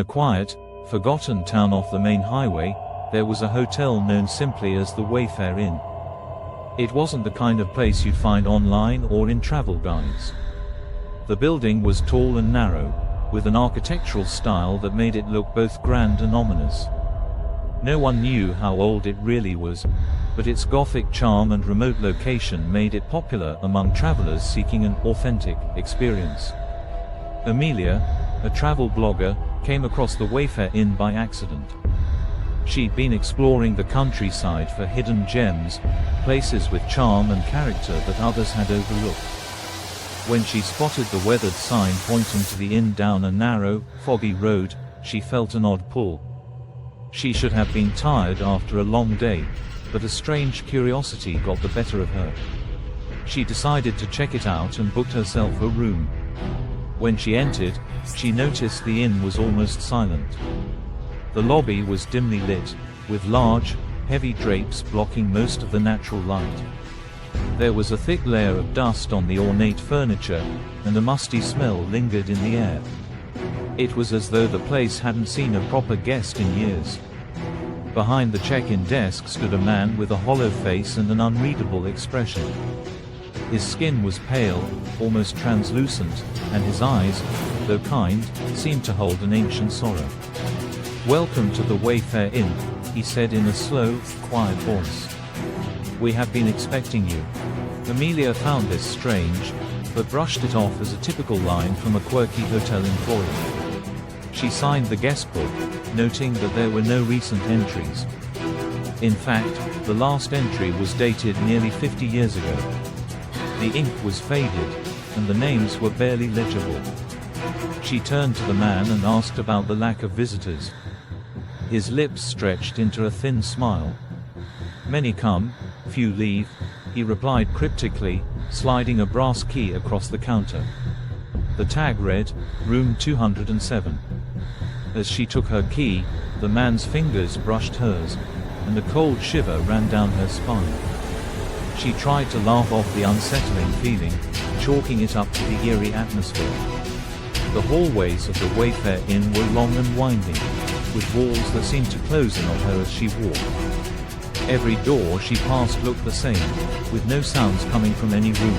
a quiet, forgotten town off the main highway, there was a hotel known simply as the Wayfair Inn. It wasn't the kind of place you'd find online or in travel guides. The building was tall and narrow, with an architectural style that made it look both grand and ominous. No one knew how old it really was, but its Gothic charm and remote location made it popular among travelers seeking an authentic experience. Amelia, a travel blogger, came across the Wayfair Inn by accident. She'd been exploring the countryside for hidden gems, places with charm and character that others had overlooked. When she spotted the weathered sign pointing to the inn down a narrow, foggy road, she felt an odd pull. She should have been tired after a long day, but a strange curiosity got the better of her. She decided to check it out and booked herself a room. When she entered, she noticed the inn was almost silent. The lobby was dimly lit, with large, heavy drapes blocking most of the natural light. There was a thick layer of dust on the ornate furniture, and a musty smell lingered in the air. It was as though the place hadn't seen a proper guest in years. Behind the check-in desk stood a man with a hollow face and an unreadable expression. His skin was pale, almost translucent, and his eyes, though kind, seemed to hold an ancient sorrow. "Welcome to the Wayfair Inn," he said in a slow, quiet voice. "We have been expecting you." Amelia found this strange, but brushed it off as a typical line from a quirky hotel employee. She signed the guest book, noting that there were no recent entries. In fact, the last entry was dated nearly 50 years ago. The ink was faded, and the names were barely legible. She turned to the man and asked about the lack of visitors. His lips stretched into a thin smile. "Many come, few leave," he replied cryptically, sliding a brass key across the counter. The tag read, "Room 207. As she took her key, the man's fingers brushed hers, and a cold shiver ran down her spine. She tried to laugh off the unsettling feeling, chalking it up to the eerie atmosphere. The hallways of the Wayfair Inn were long and winding, with walls that seemed to close in on her as she walked. Every door she passed looked the same, with no sounds coming from any room.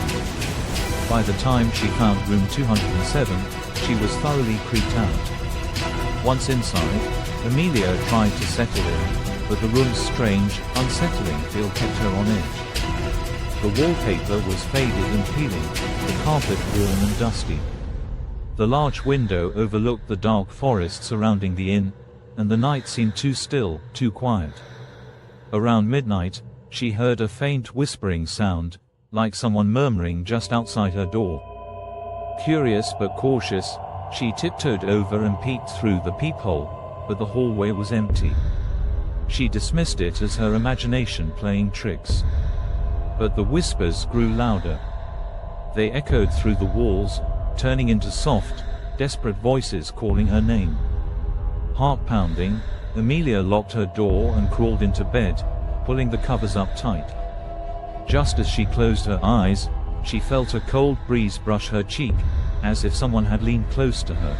By the time she found room 207, she was thoroughly creeped out. Once inside, Amelia tried to settle in, but the room's strange, unsettling feel kept her on edge. The wallpaper was faded and peeling, the carpet worn and dusty. The large window overlooked the dark forest surrounding the inn, and the night seemed too still, too quiet. Around midnight, she heard a faint whispering sound, like someone murmuring just outside her door. Curious but cautious, she tiptoed over and peeked through the peephole, but the hallway was empty. She dismissed it as her imagination playing tricks. But the whispers grew louder. They echoed through the walls, turning into soft, desperate voices calling her name. Heart pounding, Amelia locked her door and crawled into bed, pulling the covers up tight. Just as she closed her eyes, she felt a cold breeze brush her cheek, as if someone had leaned close to her.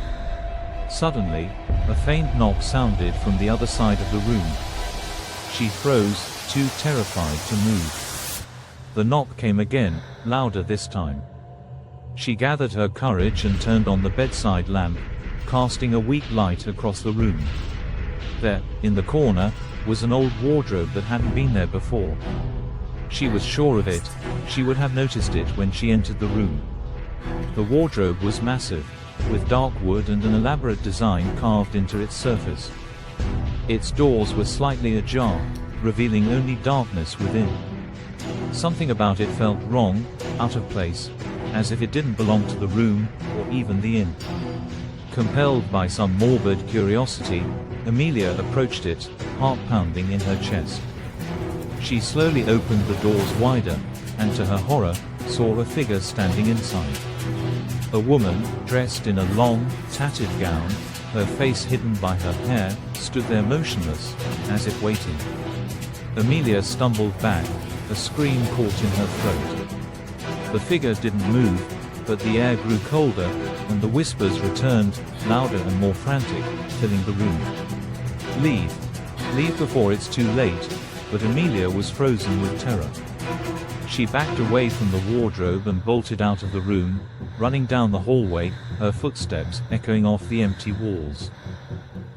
Suddenly, a faint knock sounded from the other side of the room. She froze, too terrified to move. The knock came again, louder this time. She gathered her courage and turned on the bedside lamp, casting a weak light across the room. There, in the corner, was an old wardrobe that hadn't been there before. She was sure of it, she would have noticed it when she entered the room. The wardrobe was massive, with dark wood and an elaborate design carved into its surface. Its doors were slightly ajar, revealing only darkness within. Something about it felt wrong, out of place, as if it didn't belong to the room, or even the inn. Compelled by some morbid curiosity, Amelia approached it, heart pounding in her chest. She slowly opened the doors wider, and to her horror, saw a figure standing inside. A woman, dressed in a long, tattered gown, her face hidden by her hair, stood there motionless, as if waiting. Amelia stumbled back, a scream caught in her throat. The figure didn't move, but the air grew colder, and the whispers returned, louder and more frantic, filling the room. Leave. Leave before it's too late, but Amelia was frozen with terror. She backed away from the wardrobe and bolted out of the room, running down the hallway, her footsteps echoing off the empty walls.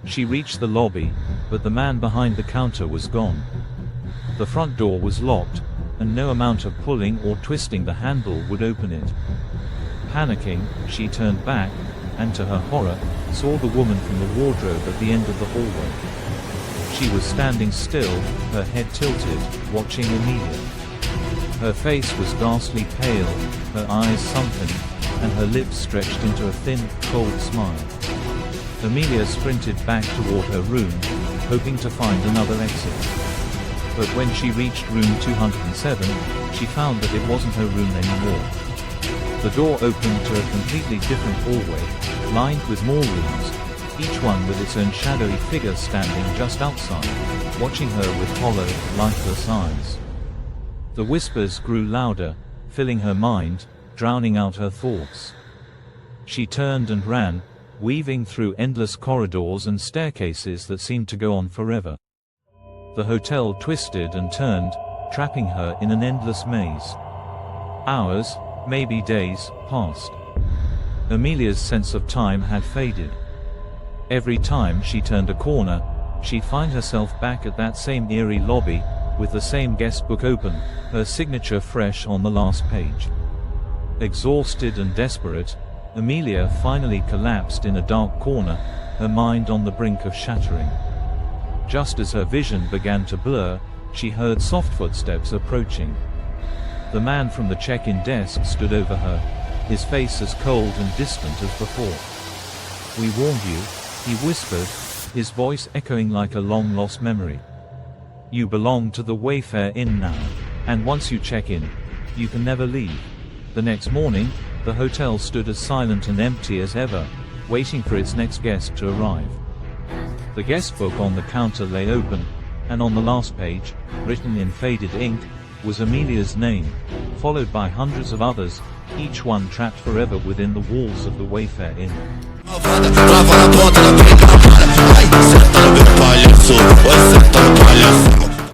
She reached the lobby, but the man behind the counter was gone. The front door was locked, and no amount of pulling or twisting the handle would open it. Panicking, she turned back, and to her horror, saw the woman from the wardrobe at the end of the hallway. She was standing still, her head tilted, watching Amelia. Her face was ghastly pale, her eyes sunken, and her lips stretched into a thin, cold smile. Amelia sprinted back toward her room, hoping to find another exit. But when she reached room 207, she found that it wasn't her room anymore. The door opened to a completely different hallway, lined with more rooms, each one with its own shadowy figure standing just outside, watching her with hollow, lifeless eyes. The whispers grew louder, filling her mind, drowning out her thoughts. She turned and ran, weaving through endless corridors and staircases that seemed to go on forever. The hotel twisted and turned, trapping her in an endless maze. Hours, maybe days, passed. Amelia's sense of time had faded. Every time she turned a corner, she'd find herself back at that same eerie lobby, with the same guest book open, her signature fresh on the last page. Exhausted and desperate, Amelia finally collapsed in a dark corner, her mind on the brink of shattering. Just as her vision began to blur, she heard soft footsteps approaching. The man from the check-in desk stood over her, his face as cold and distant as before. "We warned you," he whispered, his voice echoing like a long-lost memory. "You belong to the Wayfair Inn now, and once you check in, you can never leave." The next morning, the hotel stood as silent and empty as ever, waiting for its next guest to arrive. The guest book on the counter lay open, and on the last page, written in faded ink, was Amelia's name, followed by hundreds of others, each one trapped forever within the walls of the Wayfair Inn. Трава работала, перед пропала. Ай, сектор по лесу, ой, сектор по лесу.